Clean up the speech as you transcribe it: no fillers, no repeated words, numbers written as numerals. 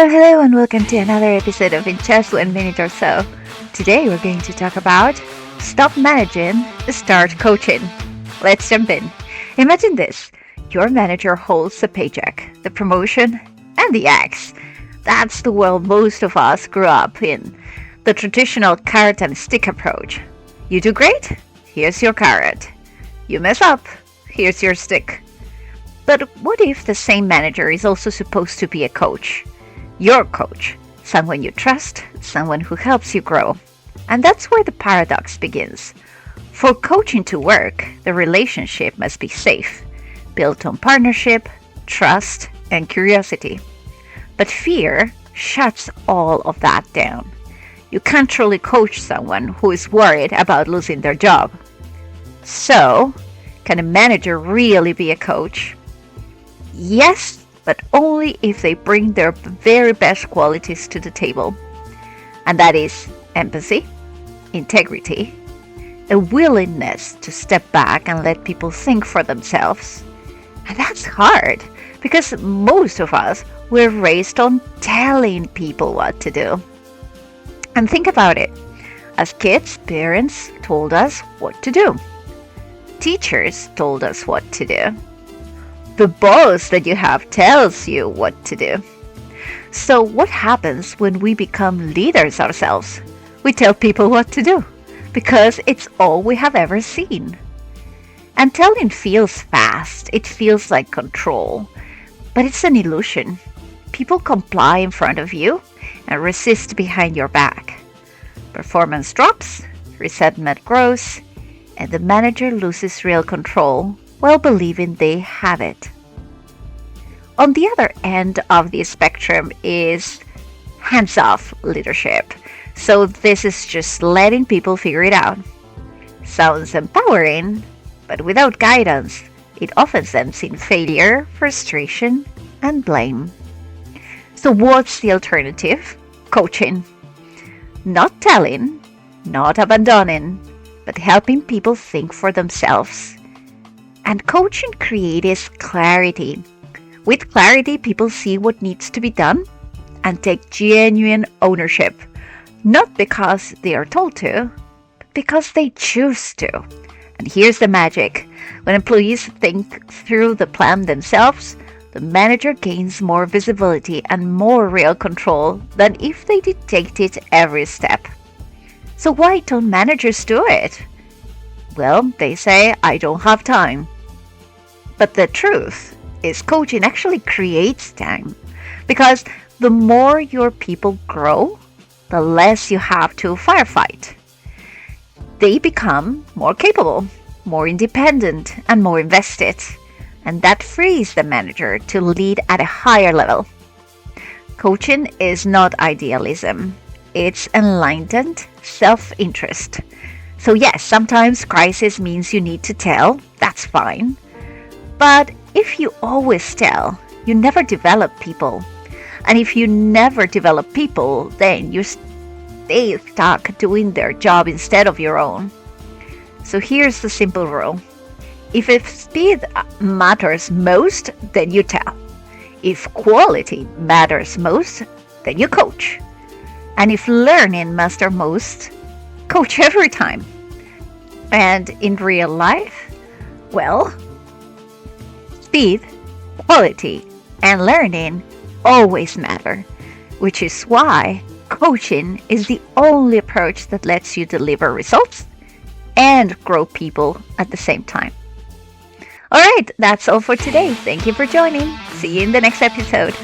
Hello, and welcome to another episode of In Just 1 Minute or So. Today, we're going to talk about stop managing, start coaching. Let's jump in. Imagine this: your manager holds the paycheck, the promotion, and the axe. That's the world most of us grew up in. The traditional carrot and stick approach. You do great? Here's your carrot. You mess up? Here's your stick. But what if the same manager is also supposed to be a coach? Your coach, someone you trust, someone who helps you grow. And that's where the paradox begins. For coaching to work, the relationship must be safe, built on partnership, trust, and curiosity. But fear shuts all of that down. You can't truly coach someone who is worried about losing their job. So, can a manager really be a coach? Yes, but only if they bring their very best qualities to the table. And that is empathy, integrity, a willingness to step back and let people think for themselves. And that's hard, because most of us were raised on telling people what to do. And think about it. As kids, parents told us what to do. Teachers told us what to do. The boss that you have tells you what to do. So what happens when we become leaders ourselves? We tell people what to do because it's all we have ever seen. And telling feels fast. It feels like control. But it's an illusion. People comply in front of you and resist behind your back. Performance drops, resentment grows, and the manager loses real control while believing they have it. On the other end of the spectrum is hands-off leadership. So this is just letting people figure it out. Sounds empowering, but without guidance, it often ends in failure, frustration, and blame. So what's the alternative? Coaching. Not telling, not abandoning, but helping people think for themselves. And coaching creates clarity. With clarity, people see what needs to be done and take genuine ownership, not because they are told to, but because they choose to. And here's the magic. When employees think through the plan themselves, the manager gains more visibility and more real control than if they dictate it every step. So why don't managers do it? Well, they say, I don't have time. But the truth is coaching actually creates time, because the more your people grow, the less you have to firefight. They become more capable, more independent, and more invested. And that frees the manager to lead at a higher level. Coaching is not idealism. It's enlightened self-interest. So yes, sometimes crisis means you need to tell. That's fine. But if you always tell, you never develop people. And if you never develop people, then you stay stuck doing their job instead of your own. So here's the simple rule. If speed matters most, then you tell. If quality matters most, then you coach. And if learning matters most, coach every time. And in real life, well, speed, quality, and learning always matter, which is why coaching is the only approach that lets you deliver results and grow people at the same time. All right, that's all for today. Thank you for joining. See you in the next episode.